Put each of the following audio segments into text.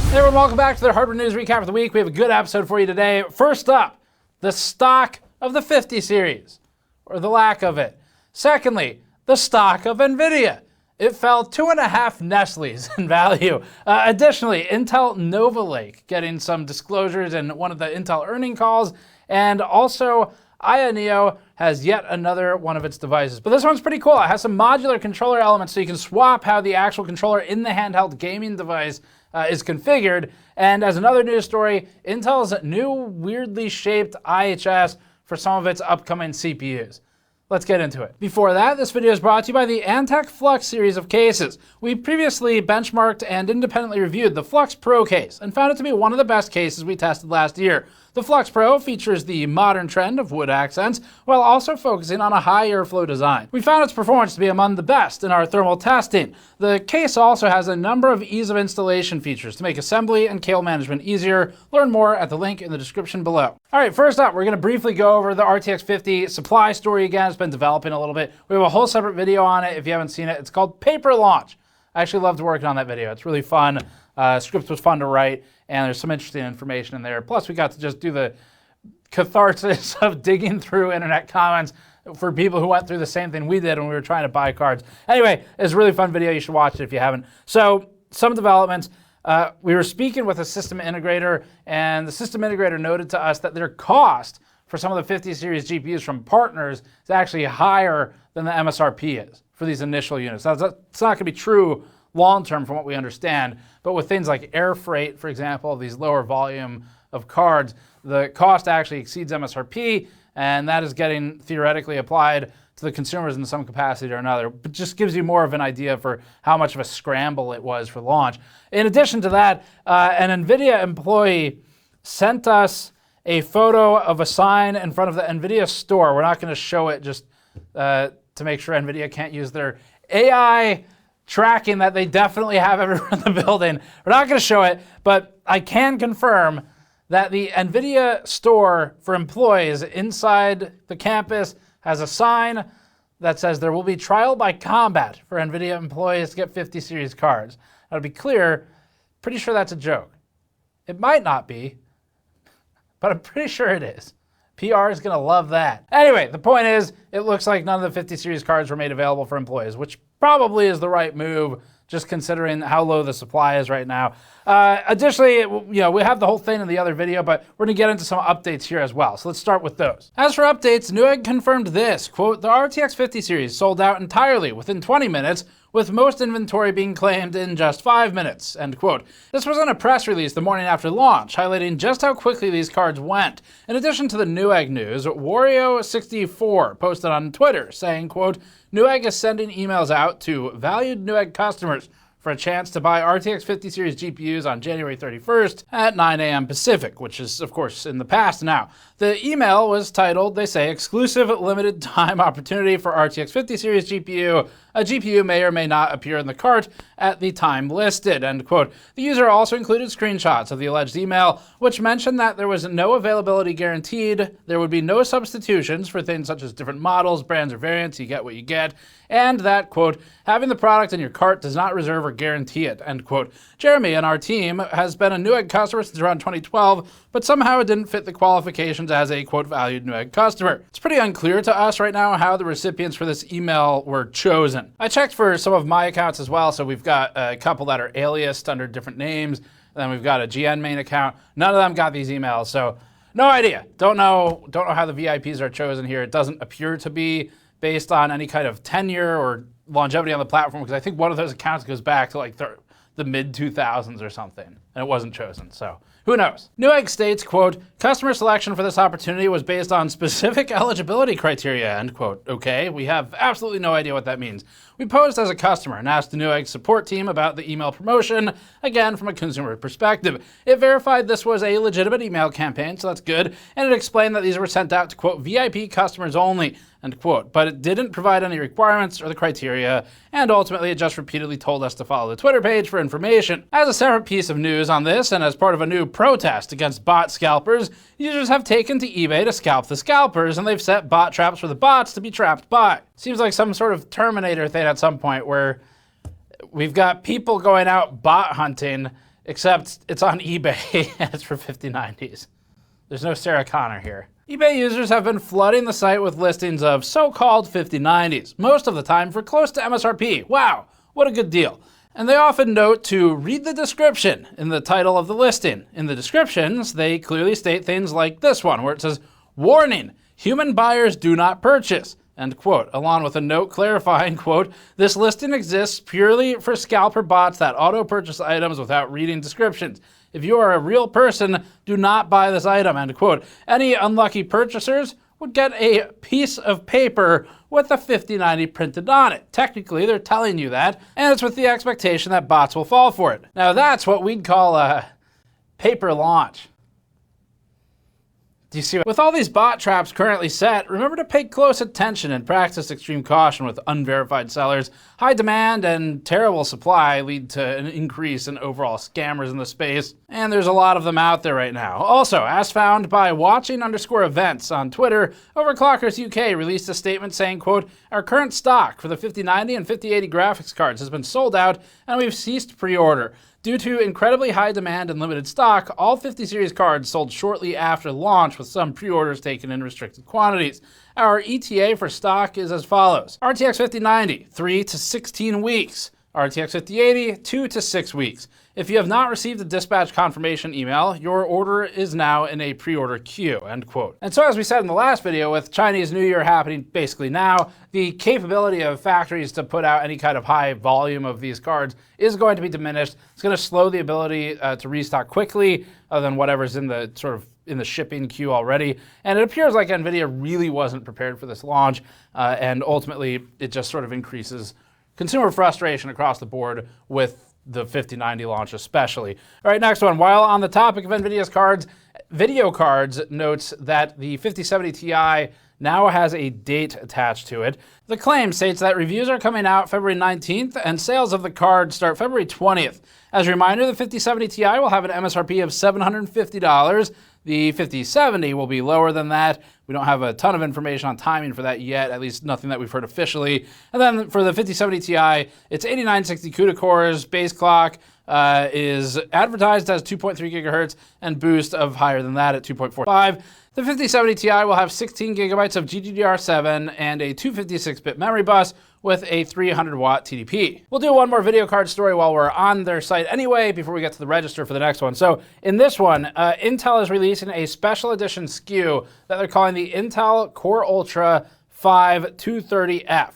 Hey everyone, welcome back to the Hardware News Recap of the Week. We have a good episode for you today. First up, the stock of the 50 series, or the lack of it. Secondly, the stock of NVIDIA. It fell 2.5 Nestles in value. Additionally, Intel Nova Lake getting some disclosures in one of the Intel earning calls, and also Ayaneo has yet another one of its devices. But this one's pretty cool. It has some modular controller elements so you can swap how the actual controller in the handheld gaming device is configured. And as another news story, Intel's new weirdly shaped IHS for some of its upcoming CPUs. Let's get into it. Before that, this video is brought to you by the Antec Flux series of cases. We previously benchmarked and independently reviewed the Flux Pro case and found it to be one of the best cases we tested last year. The Flux Pro features the modern trend of wood accents while also focusing on a high airflow design. We found its performance to be among the best in our thermal testing. The case also has a number of ease of installation features to make assembly and cable management easier. Learn more at the link in the description below. All right, first up, we're going to briefly go over the RTX 50 supply story again. It's been developing a little bit. We have a whole separate video on it if you haven't seen it. It's called Paper Launch. I actually loved working on that video. It's really fun. Script was fun to write, and there's some interesting information in there. Plus, we got to just do the catharsis of digging through internet comments for people who went through the same thing we did when we were trying to buy cards. Anyway, it's a really fun video. You should watch it if you haven't. So, some developments. We were speaking with a system integrator, and the system integrator noted to us that their cost for some of the 50 series GPUs from partners is actually higher than the MSRP is for these initial units. Now, it's not going to be true long-term from what we understand, but with things like air freight, for example, these lower volume of cards, the cost actually exceeds MSRP, and that is getting theoretically applied to the consumers in some capacity or another. But just gives you more of an idea for how much of a scramble it was for launch. In addition to that, an NVIDIA employee sent us a photo of a sign in front of the NVIDIA store. We're not going to show it just to make sure NVIDIA can't use their AI tracking that they definitely have everywhere in the building. We're not going to show it, but I can confirm that the NVIDIA store for employees inside the campus has a sign that says there will be trial by combat for NVIDIA employees to get 50 series cards. Now, to be clear, pretty sure that's a joke. It might not be, but I'm pretty sure it is. PR is going to love that. Anyway, the point is, it looks like none of the 50 series cards were made available for employees, which probably is the right move, just considering how low the supply is right now. Additionally, we have the whole thing in the other video, but we're going to get into some updates here as well. So let's start with those. As for updates, Newegg confirmed this, quote, the RTX 50 series sold out entirely within 20 minutes, with most inventory being claimed in just 5 minutes, end quote. This was in a press release the morning after launch, highlighting just how quickly these cards went. In addition to the Newegg news, Wario64 posted on Twitter saying, quote, Newegg is sending emails out to valued Newegg customers for a chance to buy RTX 50 series GPUs on January 31st at 9 a.m. Pacific, which is, of course, in the past now. The email was titled, they say, exclusive limited time opportunity for RTX 50 series GPU. A GPU may or may not appear in the cart at the time listed, end quote. The user also included screenshots of the alleged email, which mentioned that there was no availability guaranteed, there would be no substitutions for things such as different models, brands, or variants, you get what you get, and that, quote, having the product in your cart does not reserve or guarantee it, end quote. Jeremy on our team has been a Newegg customer since around 2012, but somehow it didn't fit the qualifications as a, quote, valued Newegg customer. It's pretty unclear to us right now how the recipients for this email were chosen. I checked for some of my accounts as well, so we've got a couple that are aliased under different names, and then we've got a GN main account. None of them got these emails, so no idea. Don't know how the VIPs are chosen here. It doesn't appear to be based on any kind of tenure or longevity on the platform, because I think one of those accounts goes back to like the mid-2000s or something, and it wasn't chosen, so who knows? Newegg states, quote, customer selection for this opportunity was based on specific eligibility criteria, end quote. Okay, we have absolutely no idea what that means. We posed as a customer and asked the Newegg support team about the email promotion, again, from a consumer perspective. It verified this was a legitimate email campaign, so that's good, and it explained that these were sent out to, quote, VIP customers only, end quote. But it didn't provide any requirements or the criteria, and ultimately it just repeatedly told us to follow the Twitter page for information. As a separate piece of news on this, and as part of a new protest against bot scalpers, users have taken to eBay to scalp the scalpers, and they've set bot traps for the bots to be trapped by. Seems like some sort of Terminator thing at some point where we've got people going out bot hunting except it's on eBay and it's for 5090s. There's no Sarah Connor here. eBay users have been flooding the site with listings of so-called 5090s, most of the time for close to MSRP. Wow, what a good deal. And they often note to read the description in the title of the listing. In the descriptions, they clearly state things like this one, where it says, "Warning, human buyers do not purchase," end quote, along with a note clarifying, quote, "This listing exists purely for scalper bots that auto-purchase items without reading descriptions. If you are a real person, do not buy this item," end quote. Any unlucky purchasers would get a piece of paper with a 5090 printed on it. Technically, they're telling you that, and it's with the expectation that bots will fall for it. Now that's what we'd call a paper launch. Do you see? With all these bot traps currently set, remember to pay close attention and practice extreme caution with unverified sellers. High demand and terrible supply lead to an increase in overall scammers in the space, and there's a lot of them out there right now. Also, as found by watching_events on Twitter, Overclockers UK released a statement saying, quote, "Our current stock for the 5090 and 5080 graphics cards has been sold out and we've ceased pre-order. Due to incredibly high demand and limited stock, all 50 series cards sold shortly after launch with some pre-orders taken in restricted quantities. Our ETA for stock is as follows. RTX 5090, 3 to 16 weeks. RTX 5080, 2 to 6 weeks. If you have not received a dispatch confirmation email, your order is now in a pre-order queue," end quote. And so as we said in the last video, with Chinese New Year happening basically now, the capability of factories to put out any kind of high volume of these cards is going to be diminished. It's going to slow the ability to restock quickly other than whatever's in the in the shipping queue already. And it appears like NVIDIA really wasn't prepared for this launch, and ultimately it just sort of increases consumer frustration across the board with the 5090 launch especially. All right, next one. While on the topic of NVIDIA's cards, Video Cards notes that the 5070 Ti now has a date attached to it. The claim states that reviews are coming out February 19th and sales of the card start February 20th. As a reminder, the 5070 Ti will have an MSRP of $750. The 5070 will be lower than that. We don't have a ton of information on timing for that yet, at least nothing that we've heard officially. And then for the 5070 Ti, it's 8960 CUDA cores, base clock is advertised as 2.3 gigahertz, and boost of higher than that at 2.45. The 5070 Ti will have 16 gigabytes of GDDR7 and a 256-bit memory bus with a 300-watt TDP. We'll do one more video card story while we're on their site anyway before we get to the register for the next one. So in this one, Intel is releasing a special edition SKU that they're calling the Intel Core Ultra 5 230F. I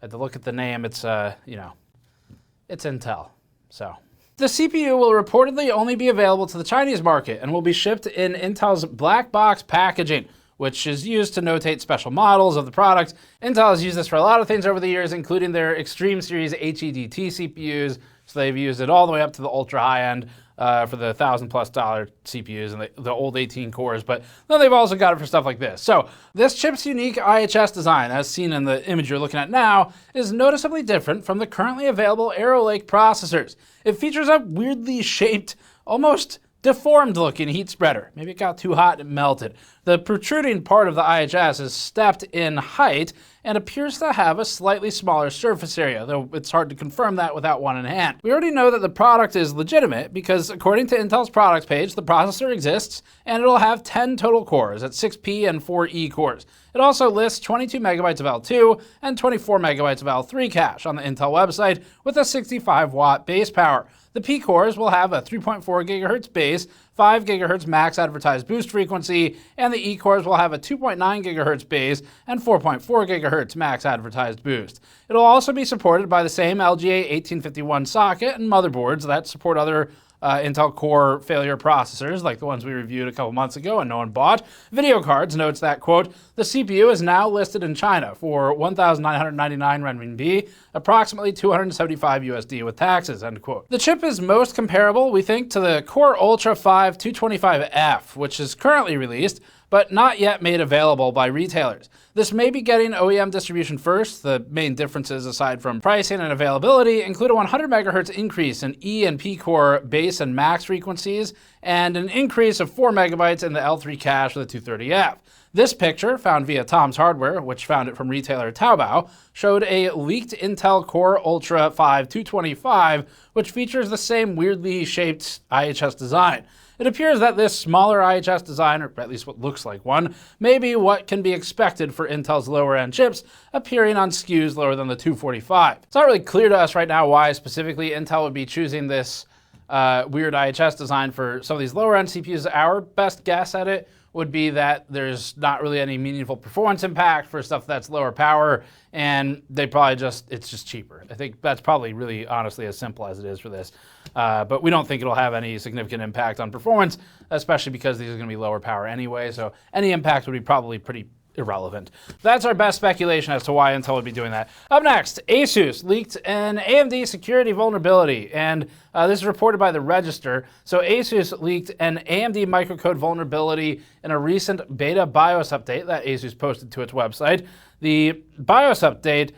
had to look at the name. It's, it's Intel, so. The CPU will reportedly only be available to the Chinese market and will be shipped in Intel's black box packaging, which is used to notate special models of the product. Intel has used this for a lot of things over the years, including their Extreme Series HEDT CPUs. So they've used it all the way up to the ultra high end for the $1,000+ CPUs and the old 18 cores, but then they've also got it for stuff like this. So this chip's unique IHS design, as seen in the image you're looking at now, is noticeably different from the currently available Arrow Lake processors. It features a weirdly shaped, almost deformed looking heat spreader. Maybe it got too hot and it melted. The protruding part of the IHS is stepped in height and appears to have a slightly smaller surface area, though it's hard to confirm that without one in hand. We already know that the product is legitimate because according to Intel's products page, the processor exists and it'll have 10 total cores at 6P and 4E cores. It also lists 22 megabytes of L2 and 24 megabytes of L3 cache on the Intel website with a 65-watt base power. The P cores will have a 3.4 gigahertz base, 5 gigahertz max advertised boost frequency, and the E cores will have a 2.9 gigahertz base and 4.4 gigahertz max advertised boost. It'll also be supported by the same LGA 1851 socket and motherboards that support other Intel Core failure processors like the ones we reviewed a couple months ago and no one bought. Video Cards notes that, quote, the CPU is now listed in China for 1,999 renminbi, approximately 275 USD with taxes, end quote. The chip is most comparable, we think, to the Core Ultra 5 225F, which is currently released, but not yet made available by retailers. This may be getting OEM distribution first. The main differences, aside from pricing and availability, include a 100 megahertz increase in E and P core base and max frequencies, and an increase of 4 megabytes in the L3 cache for the 230F. This picture, found via Tom's Hardware, which found it from retailer Taobao, showed a leaked Intel Core Ultra 5 225, which features the same weirdly shaped IHS design. It appears that this smaller IHS design, or at least what looks like one, may be what can be expected for Intel's lower-end chips appearing on SKUs lower than the 245. It's not really clear to us right now why specifically Intel would be choosing this weird IHS design for some of these lower-end CPUs. Our best guess at it would be that there's not really any meaningful performance impact for stuff that's lower power, and they probably it's just cheaper. I think that's probably really honestly as simple as it is for this. But we don't think it'll have any significant impact on performance, especially because these are going to be lower power anyway, so any impact would be probably pretty irrelevant. That's our best speculation as to why Intel would be doing that. Up next, ASUS leaked an AMD security vulnerability, and this is reported by the Register. So ASUS leaked an AMD microcode vulnerability in a recent beta BIOS update that ASUS posted to its website. The BIOS update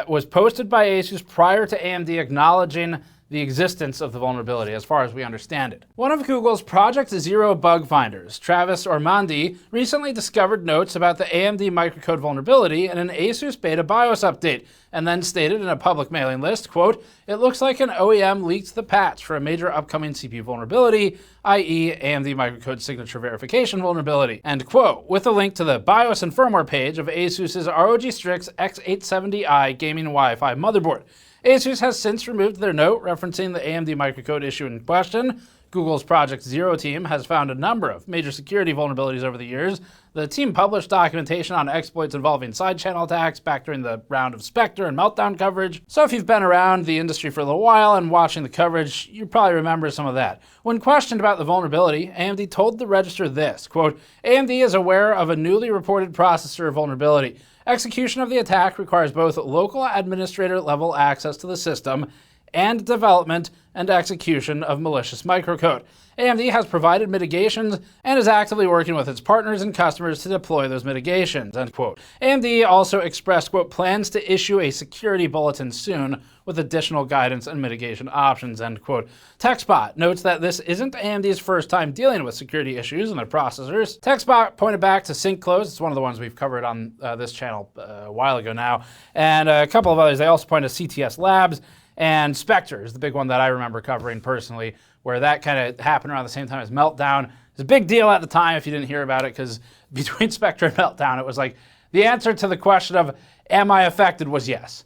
was posted by ASUS prior to AMD acknowledging the existence of the vulnerability, as far as we understand it. One of Google's Project Zero bug finders, Travis Ormandy, recently discovered notes about the AMD microcode vulnerability in an ASUS beta BIOS update, and then stated in a public mailing list, quote, "It looks like an OEM leaked the patch for a major upcoming CPU vulnerability, i.e. AMD microcode signature verification vulnerability," end quote, with a link to the BIOS and firmware page of ASUS's ROG Strix X870i gaming Wi-Fi motherboard. ASUS has since removed their note referencing the AMD microcode issue in question. Google's Project Zero team has found a number of major security vulnerabilities over the years. The team published documentation on exploits involving side-channel attacks back during the round of Spectre and Meltdown coverage. So if you've been around the industry for a little while and watching the coverage, you probably remember some of that. When questioned about the vulnerability, AMD told the Register this, quote, "AMD is aware of a newly reported processor vulnerability. Execution of the attack requires both local administrator-level access to the system and development and execution of malicious microcode. AMD has provided mitigations and is actively working with its partners and customers to deploy those mitigations," end quote. AMD also expressed, quote, "plans to issue a security bulletin soon with additional guidance and mitigation options," end quote. TechSpot notes that this isn't AMD's first time dealing with security issues in their processors. TechSpot pointed back to SyncClose. It's one of the ones we've covered on this channel a while ago now, and a couple of others. They also point to CTS Labs, and Spectre is the big one that I remember covering personally, where that kind of happened around the same time as Meltdown. It was a big deal at the time if you didn't hear about it, because between Spectre and Meltdown, it was like the answer to the question of, am I affected, was yes.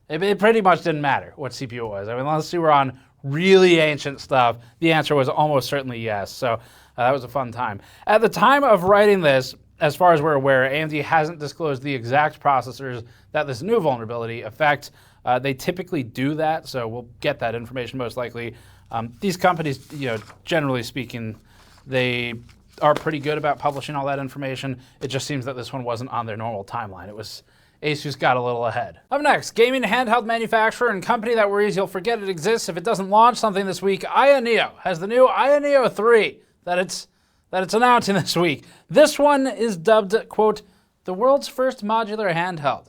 It pretty much didn't matter what CPU it was. I mean, unless you were on really ancient stuff, the answer was almost certainly yes. So that was a fun time. At the time of writing this, as far as we're aware, AMD hasn't disclosed the exact processors that this new vulnerability affects. They typically do that, so we'll get that information most likely. These companies, generally speaking, they are pretty good about publishing all that information. It just seems that this one wasn't on their normal timeline. It was ASUS got a little ahead. Up next, gaming handheld manufacturer and company that worries you'll forget it exists if it doesn't launch something this week. Ayaneo has the new Ayaneo 3 that it's announcing this week. This one is dubbed, quote, "the world's first modular handheld."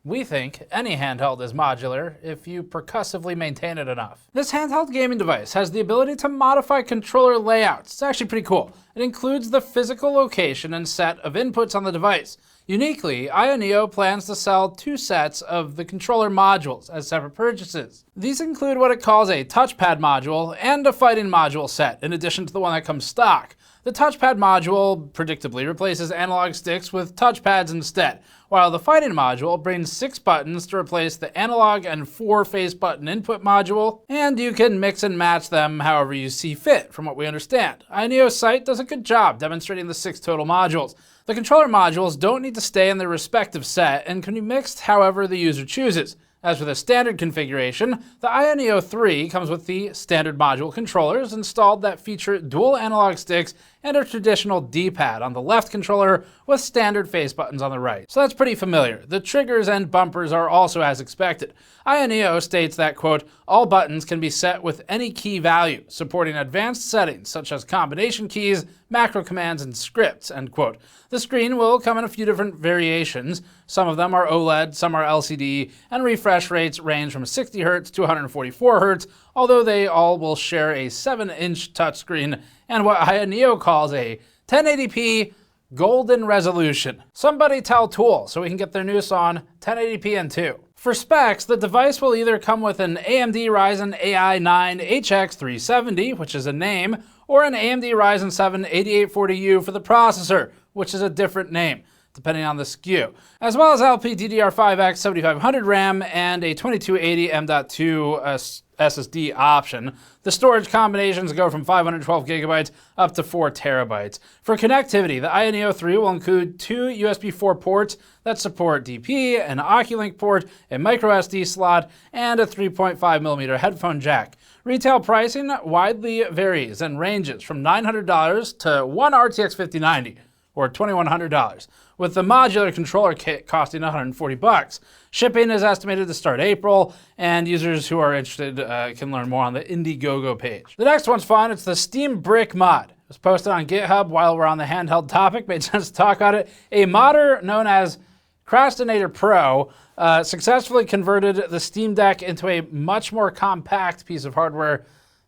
We think any handheld is modular if you percussively maintain it enough. This handheld gaming device has the ability to modify controller layouts. It's actually pretty cool. It includes the physical location and set of inputs on the device. Uniquely, Ayaneo plans to sell 2 sets of the controller modules as separate purchases. These include what it calls a touchpad module and a fighting module set, in addition to the one that comes stock. The touchpad module predictably replaces analog sticks with touchpads instead, while the fighting module brings 6 buttons to replace the analog and 4 face button input module, and you can mix and match them however you see fit, from what we understand. Ayaneo's site does a good job demonstrating the 6 total modules. The controller modules don't need to stay in their respective set and can be mixed however the user chooses. As for the standard configuration, the Ayaneo 3 comes with the standard module controllers installed that feature dual analog sticks and a traditional D-pad on the left controller with standard face buttons on the right. So that's pretty familiar. The triggers and bumpers are also as expected. Ayaneo states that, quote, "all buttons can be set with any key value, supporting advanced settings such as combination keys, macro commands, and scripts," end quote. The screen will come in a few different variations. Some of them are OLED, some are LCD, and refresh rates range from 60 Hz to 144 Hz, although they all will share a 7-inch touchscreen and what Ayaneo calls a 1080p golden resolution. Somebody tell Tool so we can get their news on 1080p and 2. For specs, the device will either come with an AMD Ryzen AI 9 HX 370, which is a name, or an AMD Ryzen 7 8840U for the processor, which is a different name, depending on the SKU, as well as LPDDR5X 7500 RAM and a 2280 M.2 SSD option. The storage combinations go from 512 gigabytes up to 4 terabytes. For connectivity, the Ayaneo 3 will include 2 USB 4 ports that support DP, an Oculink port, a microSD slot, and a 3.5mm headphone jack. Retail pricing widely varies and ranges from $900 to one RTX 5090, or $2,100, with the modular controller kit costing $140. Shipping is estimated to start April, and users who are interested can learn more on the Indiegogo page. The next one's fun. It's the Steam Brick mod. It was posted on GitHub while we're on the handheld topic. Made sense to talk about it. A modder known as Crastinator Pro successfully converted the Steam Deck into a much more compact piece of hardware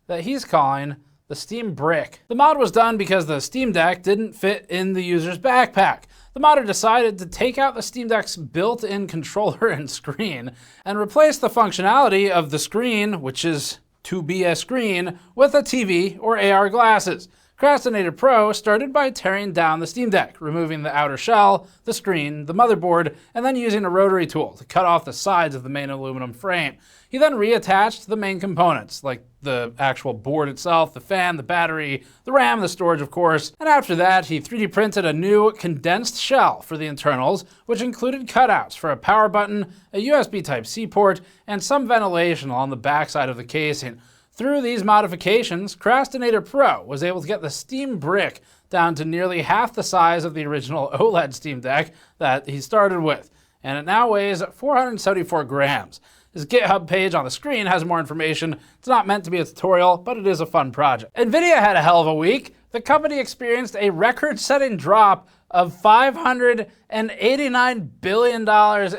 that he's calling the Steam Brick. The mod was done because the Steam Deck didn't fit in the user's backpack. The modder decided to take out the Steam Deck's built-in controller and screen and replace the functionality of the screen, which is to be a screen, with a TV or AR glasses. Crastinator Pro started by tearing down the Steam Deck, removing the outer shell, the screen, the motherboard, and then using a rotary tool to cut off the sides of the main aluminum frame. He then reattached the main components, like the actual board itself, the fan, the battery, the RAM, the storage, of course. And after that, he 3D printed a new condensed shell for the internals, which included cutouts for a power button, a USB Type-C port, and some ventilation along the backside of the casing. Through these modifications, Crastinator Pro was able to get the Steam Brick down to nearly half the size of the original OLED Steam Deck that he started with, and it now weighs 474 grams. His GitHub page on the screen has more information. It's not meant to be a tutorial, but it is a fun project. NVIDIA had a hell of a week. The company experienced a record-setting drop of $589 billion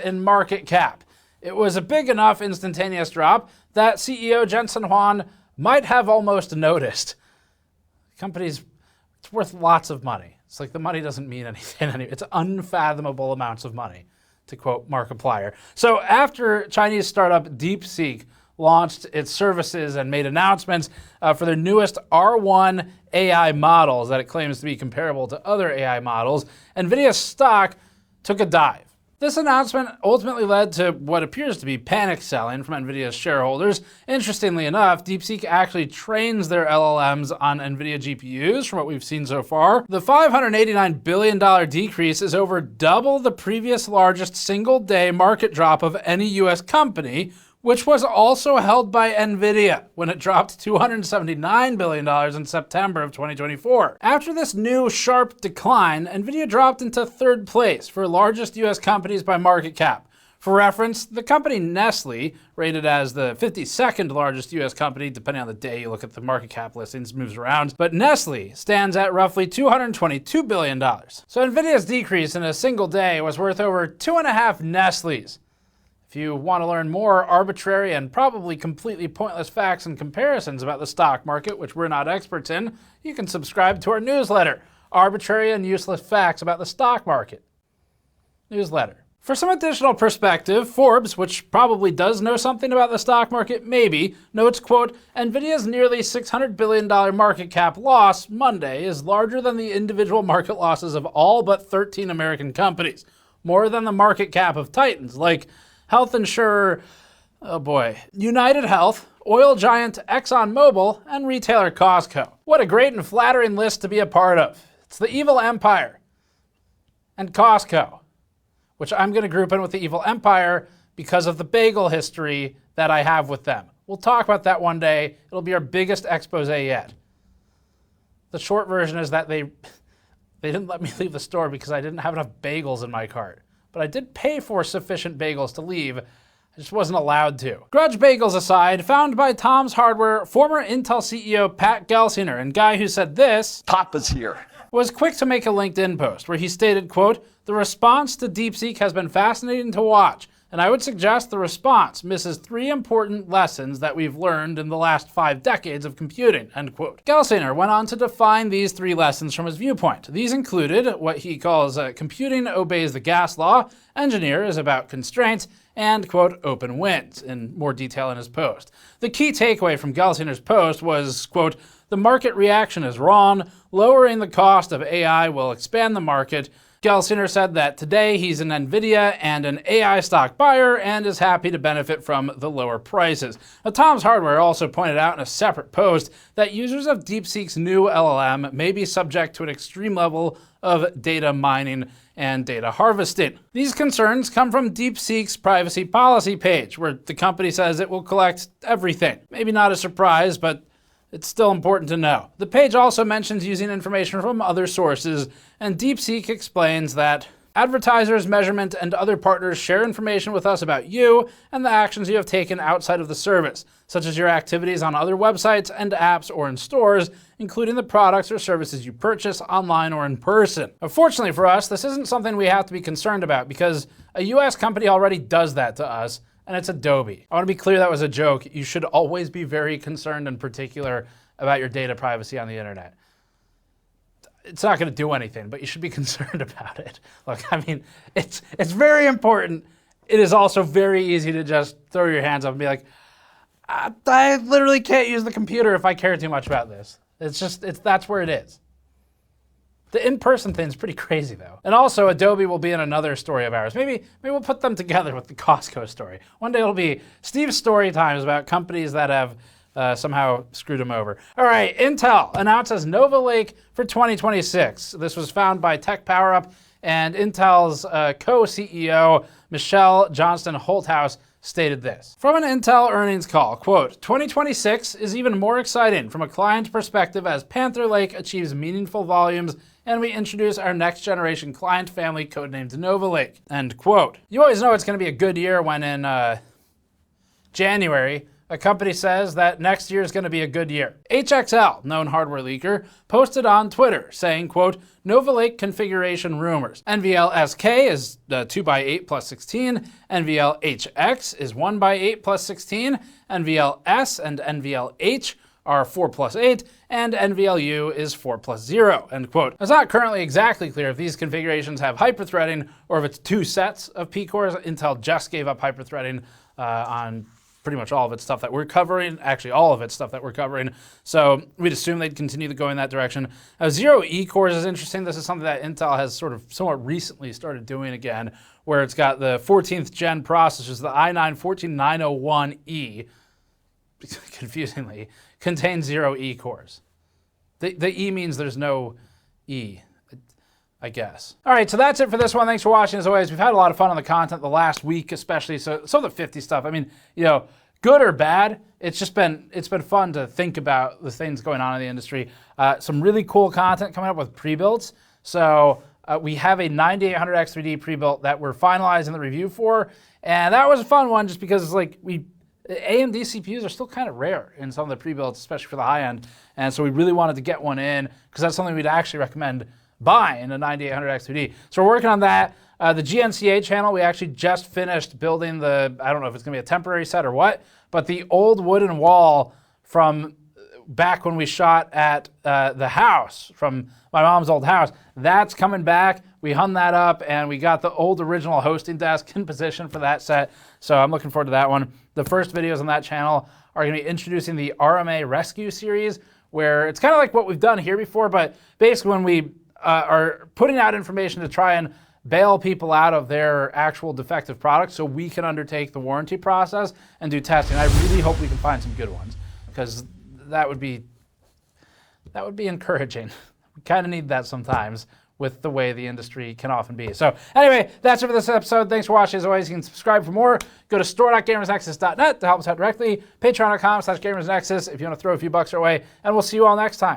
in market cap. It was a big enough instantaneous drop that CEO Jensen Huang might have almost noticed. The company's, it's worth lots of money. It's like the money doesn't mean anything. It's unfathomable amounts of money, to quote Markiplier. So after Chinese startup DeepSeek launched its services and made announcements for their newest R1 AI models that it claims to be comparable to other AI models, NVIDIA's stock took a dive. This announcement ultimately led to what appears to be panic selling from NVIDIA's shareholders. Interestingly enough, DeepSeek actually trains their LLMs on NVIDIA GPUs from what we've seen so far. The $589 billion decrease is over double the previous largest single-day market drop of any US company, which was also held by NVIDIA when it dropped $279 billion in September of 2024. After this new sharp decline, NVIDIA dropped into third place for largest US companies by market cap. For reference, the company Nestle, rated as the 52nd largest US company, depending on the day you look at the market cap listings, moves around, but Nestle stands at roughly $222 billion. So NVIDIA's decrease in a single day was worth over 2.5 Nestles. If you want to learn more arbitrary and probably completely pointless facts and comparisons about the stock market, which we're not experts in, you can subscribe to our newsletter, Arbitrary and Useless Facts About the Stock Market. Newsletter. For some additional perspective, Forbes, which probably does know something about the stock market, maybe, notes, quote, NVIDIA's nearly $600 billion market cap loss Monday is larger than the individual market losses of all but 13 American companies, more than the market cap of titans like health insurer, oh boy, United Health, oil giant ExxonMobil, and retailer Costco. What a great and flattering list to be a part of. It's the evil empire and Costco, which I'm going to group in with the evil empire because of the bagel history that I have with them. We'll talk about that one day. It'll be our biggest expose yet. The short version is that they didn't let me leave the store because I didn't have enough bagels in my cart. But I did pay for sufficient bagels to leave. I just wasn't allowed to. Grudge bagels aside, found by Tom's Hardware, former Intel CEO Pat Gelsinger, and guy who said this, Papa's here, was quick to make a LinkedIn post where he stated, quote, the response to DeepSeek has been fascinating to watch, And I would suggest the response misses 3 important lessons that we've learned in the last 5 decades of computing, end quote. Gelsinger went on to define these 3 lessons from his viewpoint. These included what he calls computing obeys the gas law, engineer is about constraints, and, quote, open wins, in more detail in his post. The key takeaway from Gelsinger's post was, quote, the market reaction is wrong, lowering the cost of AI will expand the market. Gelsinger said that today he's an NVIDIA and an AI stock buyer and is happy to benefit from the lower prices. Now, Tom's Hardware also pointed out in a separate post that users of DeepSeek's new LLM may be subject to an extreme level of data mining and data harvesting. These concerns come from DeepSeek's privacy policy page, where the company says it will collect everything. Maybe not a surprise, but it's still important to know. The page also mentions using information from other sources, and DeepSeek explains that advertisers, measurement, and other partners share information with us about you and the actions you have taken outside of the service, such as your activities on other websites and apps or in stores, including the products or services you purchase online or in person. Unfortunately for us, this isn't something we have to be concerned about because a US company already does that to us, and it's Adobe. I want to be clear that was a joke. You should always be very concerned and particular about your data privacy on the internet. It's not going to do anything, but you should be concerned about it. Look, I mean, it's very important. It is also very easy to just throw your hands up and be like, I literally can't use the computer if I care too much about this. That's where it is. The in-person thing is pretty crazy, though. And also, Adobe will be in another story of ours. Maybe we'll put them together with the Costco story. One day it'll be Steve's story times about companies that have somehow screwed him over. All right, Intel announces Nova Lake for 2026. This was found by Tech PowerUp, and Intel's co-CEO, Michelle Johnston Holthouse, stated this. From an Intel earnings call, quote, 2026 is even more exciting from a client perspective as Panther Lake achieves meaningful volumes and we introduce our next generation client family codenamed Nova Lake, end quote. You always know it's gonna be a good year when in January, a company says that next year is going to be a good year. HXL, known hardware leaker, posted on Twitter saying, quote, Nova Lake configuration rumors. NVL-SK is 2x8 plus 16, NVL-HX is 1x8 plus 16, NVL-S and NVL-H are 4 plus 8, and NVL-U is 4 plus 0, end quote. It's not currently exactly clear if these configurations have hyperthreading or if it's 2 sets of P-cores. Intel just gave up hyperthreading on pretty much all of its stuff that we're covering, actually all of its stuff that we're covering. So we'd assume they'd continue to go in that direction. 0E cores is interesting. This is something that Intel has sort of somewhat recently started doing again, where it's got the 14th gen processors, the i9-14901E, confusingly, contains 0E cores. The E means there's no E, I guess. All right, so that's it for this one. Thanks for watching. As always, we've had a lot of fun on the content the last week, especially. So some of the 50 stuff, I mean, you know, good or bad, it's been fun to think about the things going on in the industry. Some really cool content coming up with pre-builds. So we have a 9800X3D pre-built that we're finalizing the review for, and that was a fun one just because it's like AMD CPUs are still kind of rare in some of the pre-builds, especially for the high end, and so we really wanted to get one in because that's something we'd actually recommend buying a 9800X3D. So we're working on that. The GNCA channel, we actually just finished building the, I don't know if it's gonna be a temporary set or what, but the old wooden wall from back when we shot at the house, from my mom's old house, that's coming back. We hung that up and we got the old original hosting desk in position for that set. So I'm looking forward to that one. The first videos on that channel are gonna be introducing the RMA Rescue series, where it's kind of like what we've done here before, but basically when we are putting out information to try and bail people out of their actual defective products so we can undertake the warranty process and do testing. I really hope we can find some good ones because that would be encouraging. We kind of need that sometimes with the way the industry can often be. So anyway, that's it for this episode. Thanks for watching. As always, you can subscribe for more. Go to store.gamersnexus.net to help us out directly. Patreon.com/gamersnexus if you want to throw a few bucks our way. And we'll see you all next time.